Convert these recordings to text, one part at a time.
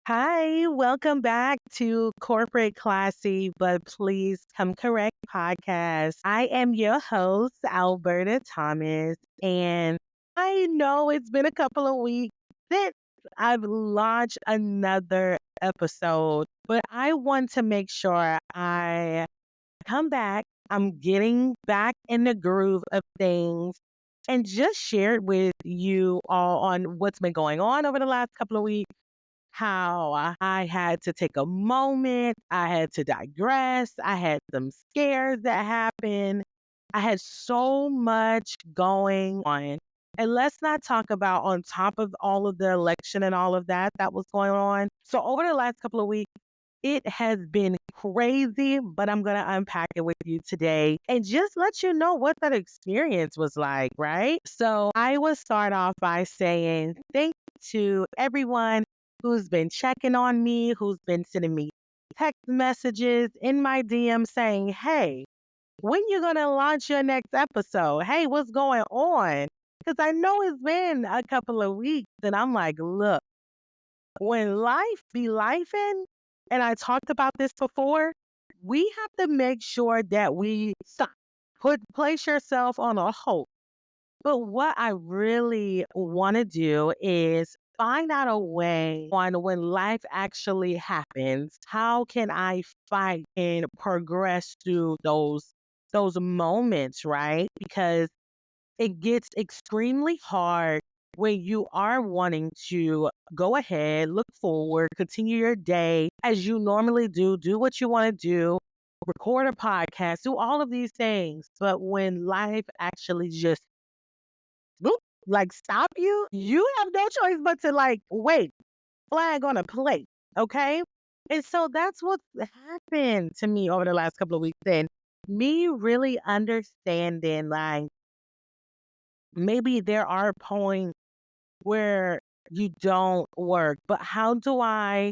Hi, welcome back to Corporate Classy, but Please Come Correct podcast. I am your host, Alberta Thomas, and I know it's been a couple of weeks since I've launched another episode, but I want to make sure I come back. I'm getting back in the groove of things and just share it with you all on what's been going on over the last couple of weeks, how I had to take a moment, I had to digress, I had some scares that happened. I had so much going on. And let's not talk about on top of all of the election and all of that was going on. So over the last couple of weeks, it has been crazy, but I'm going to unpack it with you today and just let you know what that experience was like, right? So I will start off by saying thank you to everyone who's been checking on me, who's been sending me text messages in my DM saying, hey, when you gonna launch your next episode? Hey, what's going on? Because I know it's been a couple of weeks, and I'm like, look, when life be lifing, and I talked about this before, we have to make sure that we stop. Place yourself on a hold. But what I really want to do is find out a way on when life actually happens. How can I fight and progress through those moments, right? Because it gets extremely hard when you are wanting to go ahead, look forward, continue your day as you normally do what you want to do, record a podcast, do all of these things. But when life actually just boop, like stop you, you have no choice but to like wait, flag on a plate. Okay. And so that's what happened to me over the last couple of weeks. And me really understanding like maybe there are points where you don't work, but how do I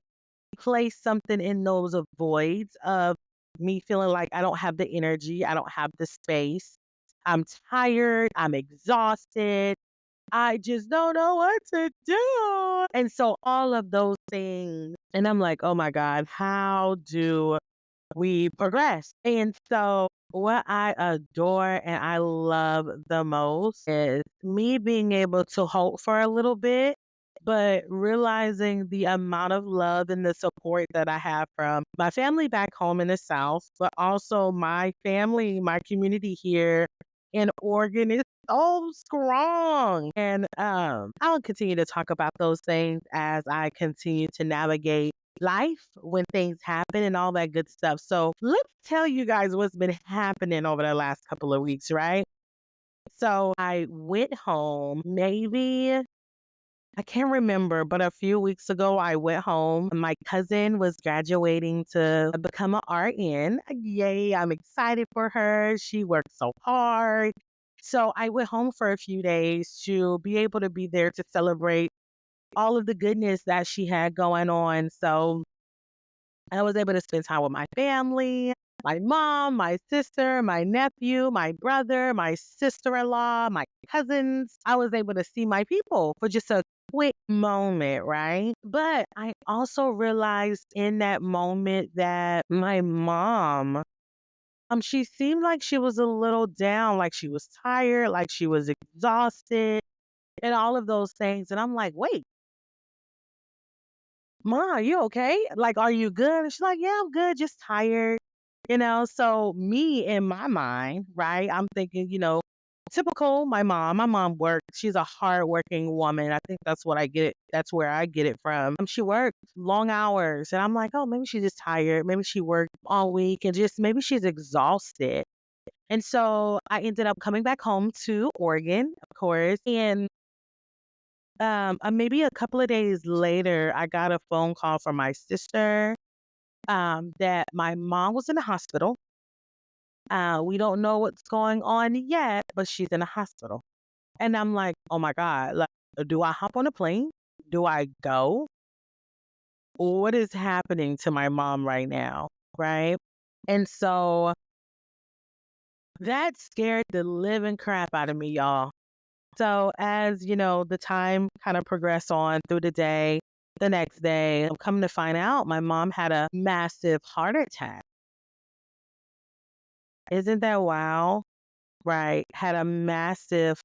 place something in those voids of me feeling like I don't have the energy, I don't have the space, I'm tired, I'm exhausted, I just don't know what to do. And so all of those things, and I'm like, oh my God, how do we progress? And so what I adore and I love the most is me being able to hope for a little bit, but realizing the amount of love and the support that I have from my family back home in the South, but also my family, my community here in Oregon is so strong. And I'll continue to talk about those things as I continue to navigate life when things happen and all that good stuff. So let's tell you guys what's been happening over the last couple of weeks, right? So I went home maybe I can't remember, but a few weeks ago, I went home. My cousin was graduating to become an RN. Yay, I'm excited for her. She worked so hard. So I went home for a few days to be able to be there to celebrate all of the goodness that she had going on. So I was able to spend time with my family, my mom, my sister, my nephew, my brother, my sister-in-law, my cousins. I was able to see my people for just a quick moment, right? But I also realized in that moment that my mom, she seemed like she was a little down, like she was tired, like she was exhausted, and all of those things. And I'm like, wait, Ma, you okay? Like, are you good? And she's like, yeah, I'm good, just tired. So me in my mind, right? I'm thinking, typical my mom worked. She's a hardworking woman. I think that's what I get it. That's where I get it from. She worked long hours. And I'm like, oh, maybe she's just tired. Maybe she worked all week and just maybe she's exhausted. And so I ended up coming back home to Oregon, of course. And maybe a couple of days later, I got a phone call from my sister that my mom was in the hospital. We don't know what's going on yet, but she's in a hospital. And I'm like, oh my God, like, do I hop on a plane? Do I go? What is happening to my mom right now? Right. And so that scared the living crap out of me, y'all. So as the time kind of progressed on through the day, the next day, I'm coming to find out my mom had a massive heart attack. Isn't that wild? Right. Had a massive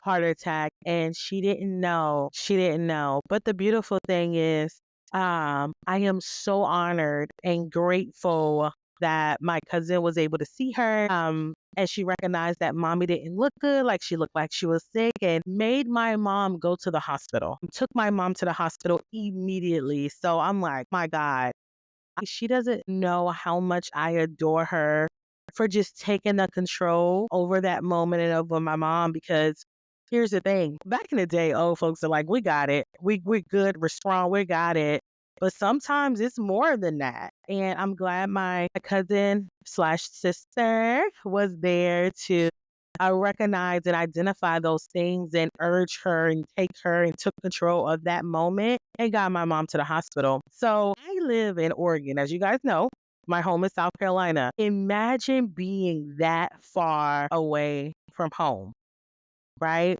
heart attack and she didn't know. She didn't know. But the beautiful thing is, I am so honored and grateful that my cousin was able to see her. And she recognized that mommy didn't look good, like she looked like she was sick, and made my mom go to the hospital. Took my mom to the hospital immediately. So I'm like, my God, she doesn't know how much I adore her for just taking the control over that moment and over my mom. Because here's the thing, back in the day, old folks are like, we got it. We're good. We're strong. We got it. But sometimes it's more than that. And I'm glad my cousin slash sister was there to recognize and identify those things and urge her and take her and took control of that moment and got my mom to the hospital. So I live in Oregon, as you guys know. My home is South Carolina. Imagine being that far away from home, right?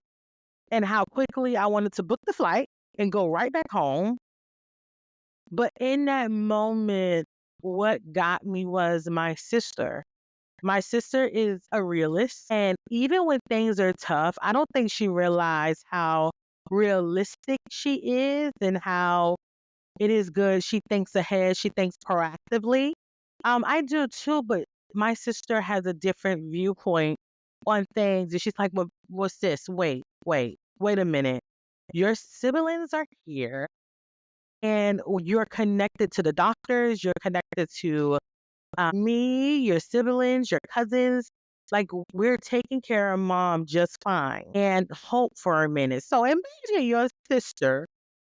And how quickly I wanted to book the flight and go right back home. But in that moment, what got me was my sister. My sister is a realist, and even when things are tough, I don't think she realized how realistic she is and how it is good. She thinks ahead, she thinks proactively. I do too, but my sister has a different viewpoint on things. And she's like, well, what's this? Wait a minute. Your siblings are here and you're connected to the doctors, you're connected to me, your siblings, your cousins, like we're taking care of mom just fine and hope for a minute. So imagine your sister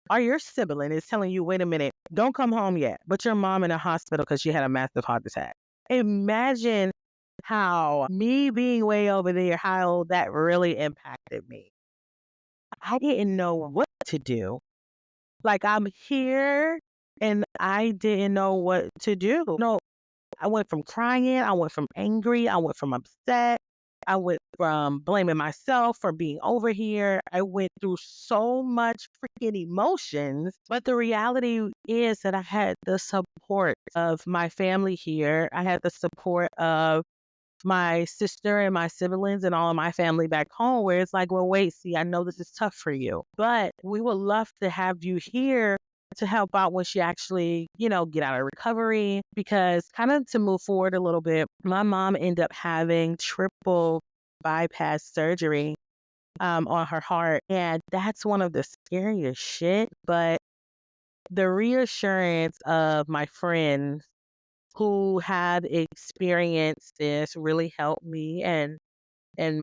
or your sibling is telling you, wait a minute, don't come home yet, but your mom in a hospital because she had a massive heart attack. Imagine how me being way over there, how that really impacted me. I didn't know what to do. Like I'm here and I didn't know what to do. No, I went from crying, I went from angry, I went from upset, I went from blaming myself for being over here. I went through so much freaking emotions. But the reality is that I had the support of my family here. I had the support of my sister and my siblings and all of my family back home, where it's like, well, wait, see, I know this is tough for you, but we would love to have you here to help out when she actually, get out of recovery. Because kind of to move forward a little bit, my mom ended up having triple bypass surgery on her heart. And that's one of the scariest shit. But the reassurance of my friends who had experienced this really helped me and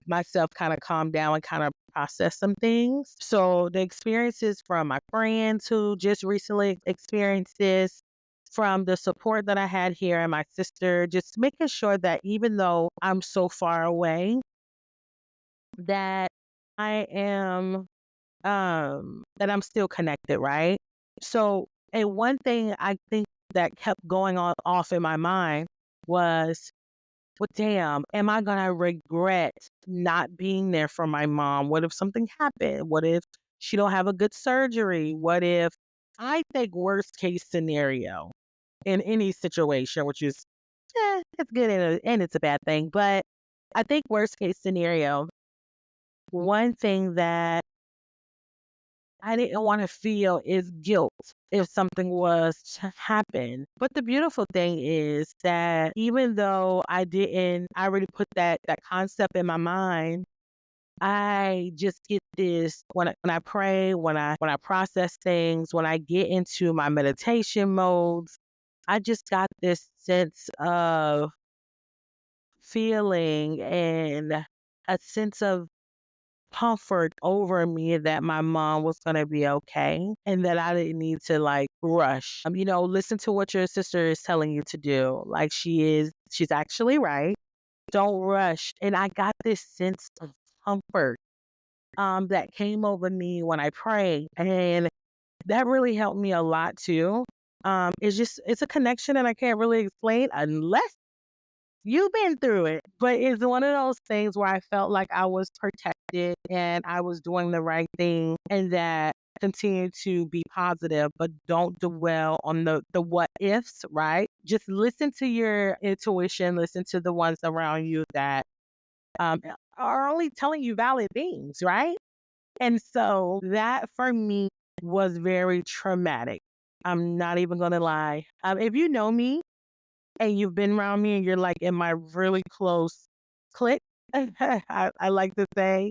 myself kind of calm down and kind of process some things. So the experiences from my friends who just recently experienced this, from the support that I had here and my sister, just making sure that even though I'm so far away, that I am that I'm still connected, right? So, and one thing I think that kept going on off in my mind was, well, damn, am I gonna regret not being there for my mom? What if something happened? What if she don't have a good surgery? What if I think worst case scenario in any situation, which is it's good and it's a bad thing, but I think worst case scenario, one thing that I didn't want to feel is guilt if something was to happen. But the beautiful thing is that even though I already put that concept in my mind, I just get this when I pray, when I process things, when I get into my meditation modes, I just got this sense of feeling and a sense of comfort over me that my mom was gonna be okay and that I didn't need to like rush. Listen to what your sister is telling you to do. Like she's actually right. Don't rush. And I got this sense of comfort that came over me when I prayed. And that really helped me a lot too. It's a connection that I can't really explain unless You've been through it, but it's one of those things where I felt like I was protected and I was doing the right thing and that continue to be positive, but don't dwell on the what ifs, right? Just listen to your intuition, listen to the ones around you that um, are only telling you valid things, right? And so that for me was very traumatic. I'm not even gonna lie. If you know me, and you've been around me and you're like in my really close clique, I like to say,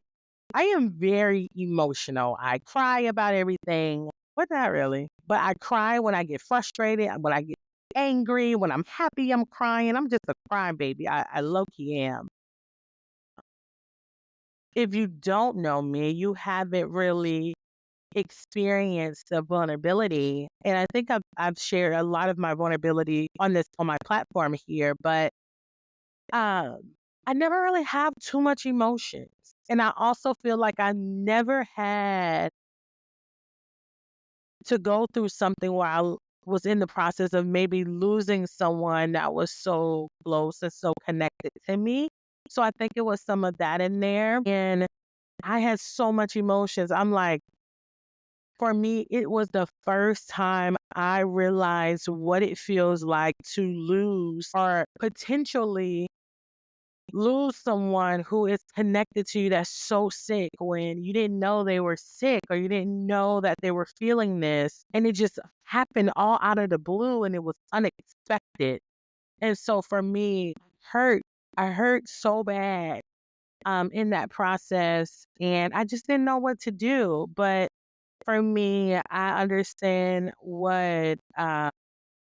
I am very emotional. I cry about everything. But not really. But I cry when I get frustrated, when I get angry, when I'm happy, I'm crying. I'm just a crying baby. I low key am. If you don't know me, you haven't really experienced the vulnerability. And I think I've shared a lot of my vulnerability on my platform here, but I never really have too much emotions. And I also feel like I never had to go through something where was in the process of maybe losing someone that was so close and so connected to me. So I think it was some of that in there. And I had so much emotions. I'm like, for me, it was the first time I realized what it feels like to lose or potentially lose someone who is connected to you that's so sick when you didn't know they were sick or you didn't know that they were feeling this. And it just happened all out of the blue and it was unexpected. And so for me, hurt, I hurt so bad in that process and I just didn't know what to do. But for me, I understand what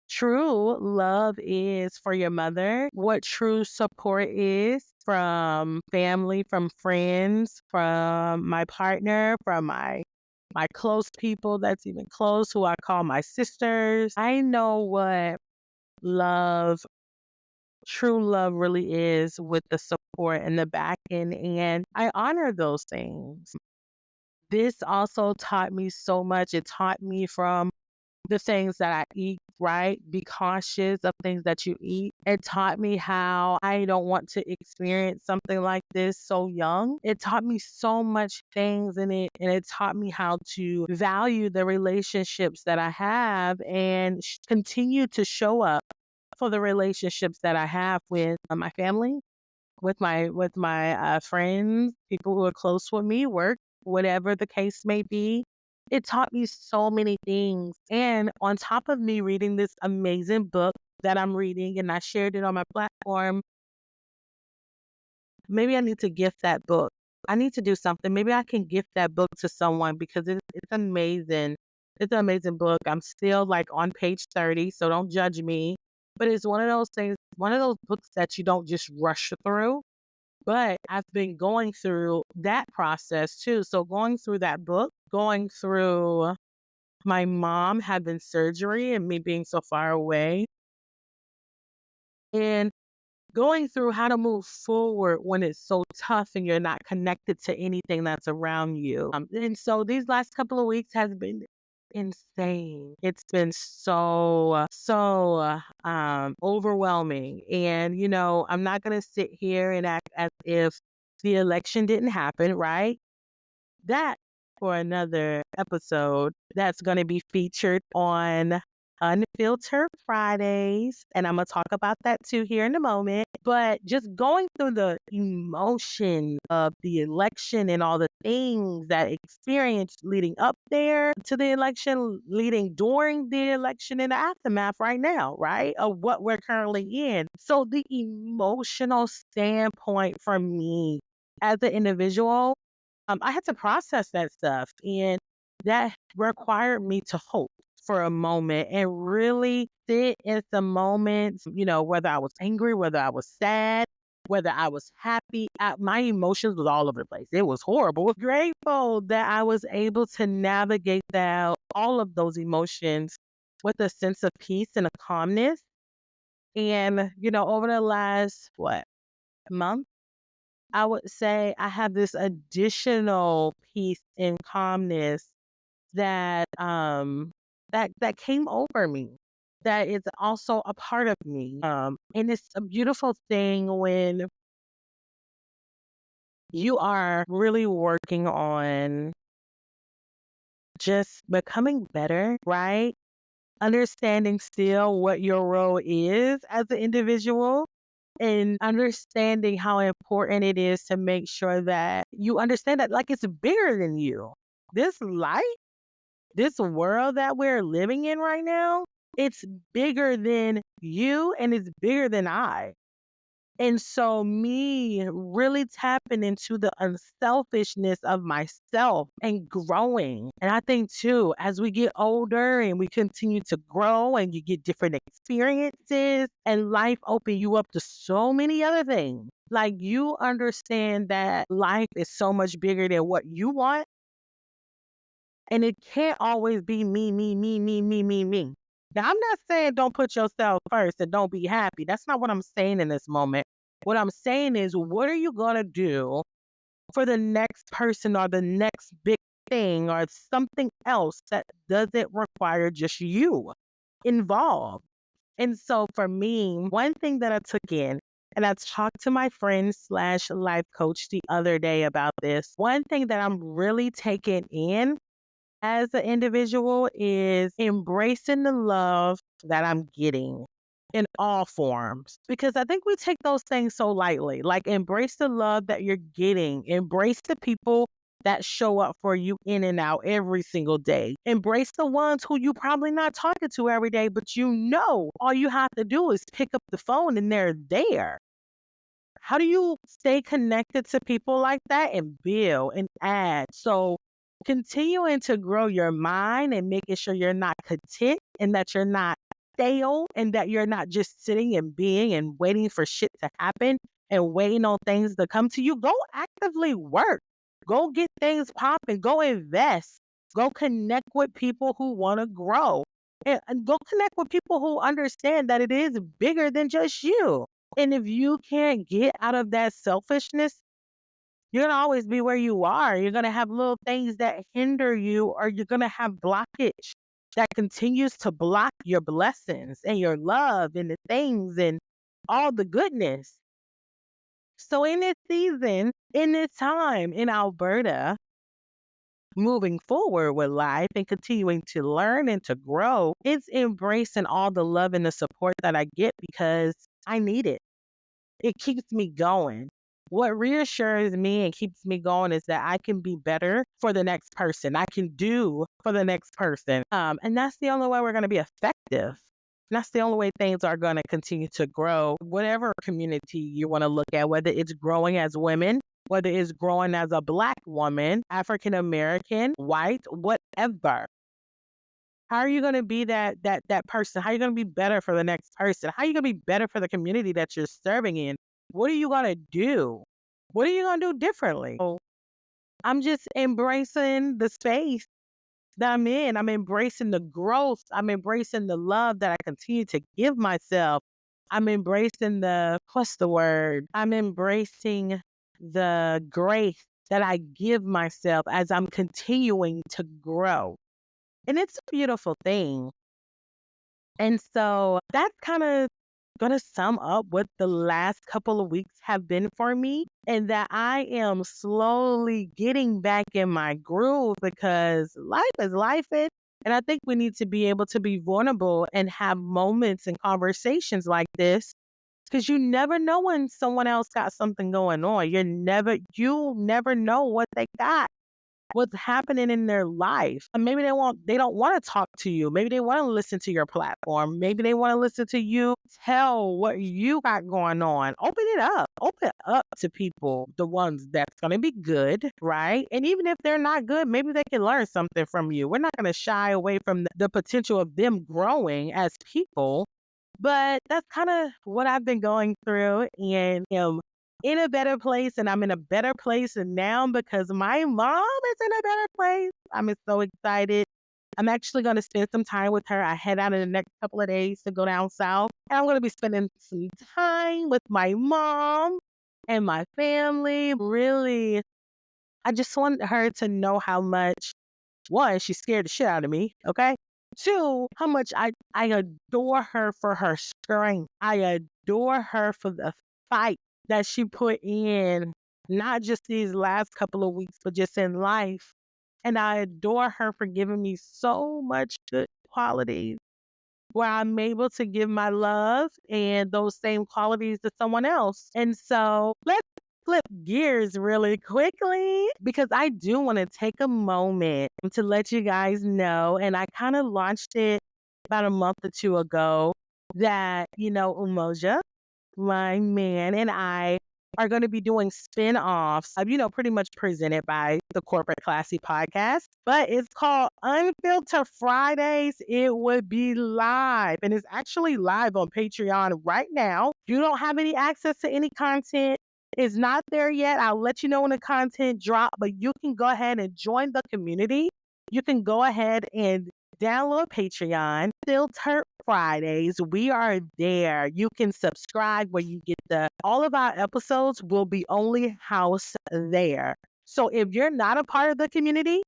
true love is for your mother, what true support is from family, from friends, from my partner, from my close people that's even close who I call my sisters. I know what love, true love really is with the support and the backing and I honor those things. This also taught me so much. It taught me from the things that I eat, right? Be cautious of things that you eat. It taught me how I don't want to experience something like this so young. It taught me so much things in it, and it taught me how to value the relationships that I have and continue to show up for the relationships that I have with my family, with my friends, people who are close with me, work, whatever the case may be. It taught me so many things. And on top of me reading this amazing book that I'm reading, and I shared it on my platform, maybe I need to gift that book. I need to do something. Maybe I can gift that book to someone because it's amazing. It's an amazing book. I'm still like on page 30, so don't judge me. But it's one of those things, one of those books that you don't just rush through. But I've been going through that process too. So going through that book, going through my mom having surgery and me being so far away, and going through how to move forward when it's so tough and you're not connected to anything that's around you. And so these last couple of weeks has been insane. It's been so overwhelming. And I'm not going to sit here and act as if the election didn't happen, right? That for another episode that's going to be featured on Unfiltered Fridays. And I'm going to talk about that too here in a moment. But just going through the emotion of the election and all the things that experienced leading up there to the election, leading during the election and the aftermath right now, right? Of what we're currently in. So the emotional standpoint for me as an individual, I had to process that stuff, and that required me to hope for a moment and really sit in the moments, whether I was angry, whether I was sad, whether I was happy. My emotions was all over the place. It was horrible. Grateful that I was able to navigate that, all of those emotions with a sense of peace and a calmness. And, over the last, month? I would say I have this additional peace and calmness that that came over me. that is also a part of me. And it's a beautiful thing when you are really working on just becoming better, right? Understanding still what your role is as an individual and understanding how important it is to make sure that you understand that like it's bigger than you. This life, this world that we're living in right now, it's bigger than you and it's bigger than I. And so, me really tapping into the unselfishness of myself and growing. And I think, too, as we get older and we continue to grow and you get different experiences and life open you up to so many other things, like you understand that life is so much bigger than what you want. And it can't always be me, me, me, me, me, me, me. Now, I'm not saying don't put yourself first and don't be happy. That's not what I'm saying in this moment. What I'm saying is, what are you going to do for the next person or the next big thing or something else that doesn't require just you involved? And so for me, one thing that I took in, and I talked to my friend slash life coach the other day about this. One thing that I'm really taking in as an individual is embracing the love that I'm getting in all forms. Because I think we take those things so lightly. Like, embrace the love that you're getting, embrace the people that show up for you in and out every single day. Embrace the ones who you probably not talking to every day, but you know all you have to do is pick up the phone and they're there. How do you stay connected to people like that and build and add? So, continuing to grow your mind and making sure you're not content and that you're not stale and that you're not just sitting and being and waiting for shit to happen and waiting on things to come to you. Go actively work. Go get things popping. Go invest. Go connect with people who want to grow. And go connect with people who understand that it is bigger than just you. And if you can't get out of that selfishness, you're gonna always be where you are. You're gonna have little things that hinder you, or you're gonna have blockage that continues to block your blessings and your love and the things and all the goodness. So in this season, in this time in Alberta, moving forward with life and continuing to learn and to grow, it's embracing all the love and the support that I get because I need it. It keeps me going. What reassures me and keeps me going is that I can be better for the next person. I can do for the next person. And that's the only way we're going to be effective. And that's the only way things are going to continue to grow. Whatever community you want to look at, whether it's growing as women, whether it's growing as a Black woman, African American, white, whatever. How are you gonna be that person? How are you gonna be better for the next person? How are you gonna be better for the community that you're serving in? What are you gonna do? What are you gonna do differently? So I'm just embracing the space that I'm in. I'm embracing the growth. I'm embracing the love that I continue to give myself. I'm embracing what's the word? I'm embracing the grace that I give myself as I'm continuing to grow. And it's a beautiful thing. And so that's kind of going to sum up what the last couple of weeks have been for me, and that I am slowly getting back in my groove because life is life. And I think we need to be able to be vulnerable and have moments and conversations like this because you never know when someone else got something going on. You never know what they got, what's happening in their life. And maybe they don't want to talk to you. Maybe they want to listen to your platform. Maybe they want to listen to you tell what you got going on. Open it up. Open up to people, the ones that's going to be good, right? And even if they're not good, maybe they can learn something from you. We're not going to shy away from the potential of them growing as people. But that's kind of what I've been going through and am in a better place, and I'm in a better place now because my mom is in a better place. I'm so excited. I'm actually going to spend some time with her. I head out in the next couple of days to go down south, and I'm going to be spending some time with my mom and my family. Really, I just want her to know how much, one, she scared the shit out of me, okay? Two, how much I adore her for her strength. I adore her for the fight that she put in, not just these last couple of weeks, but just in life. And I adore her for giving me so much good qualities where I'm able to give my love and those same qualities to someone else. And so let's flip gears really quickly because I do want to take a moment to let you guys know. And I kind of launched it about a month or two ago that, Umoja, my man, and I are going to be doing spin-offs of, pretty much presented by the Corporate Classy podcast, but it's called Unfiltered Fridays. It would be live, and it's actually live on Patreon right now. You don't have any access to any content. It's not there yet. I'll let you know when the content drop, but you can go ahead and join the community. You can go ahead and download Patreon, Filter Fridays. We are there. You can subscribe where you get all of our episodes will be only housed there. So if you're not a part of the community,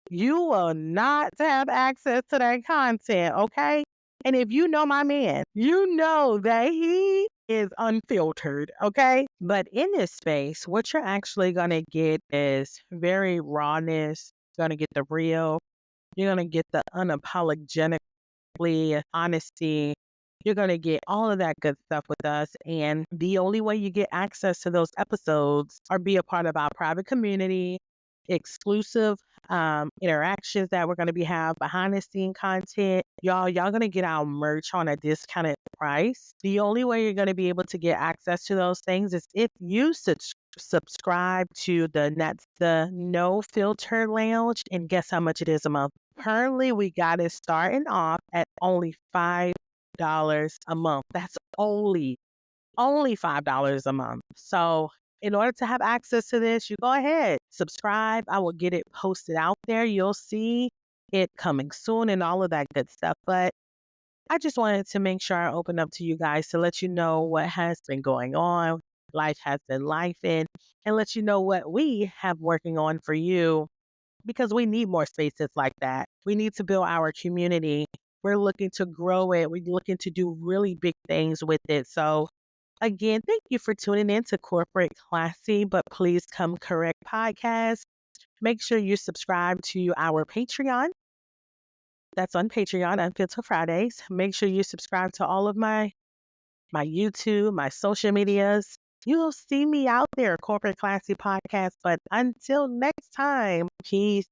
you will not have access to that content, okay? And if you know my man, you know that he is unfiltered, okay? But in this space, what you're actually going to get is very rawness. You're going to get the real. You're going to get the unapologetically honesty. You're going to get all of that good stuff with us. And the only way you get access to those episodes or be a part of our private community, exclusive interactions that we're going to have behind the scene content. Y'all going to get our merch on a discounted price. The only way you're going to be able to get access to those things is if you subscribe to the No Filter Lounge. And guess how much it is a month? Currently, we got it starting off at only $5 a month. That's only $5 a month. So in order to have access to this, you go ahead, subscribe. I will get it posted out there. You'll see it coming soon and all of that good stuff. But I just wanted to make sure I open up to you guys to let you know what has been going on. Life has been life and let you know what we have working on for you because we need more spaces like that. We need to build our community. We're looking to grow it. We're looking to do really big things with it. So again, thank you for tuning in to Corporate Classy, but Please Come Correct podcast. Make sure you subscribe to our Patreon. That's on Patreon, Unfiltered Fridays. Make sure you subscribe to all of my YouTube, my social medias. You'll see me out there, Corporate Classy podcast. But until next time, peace.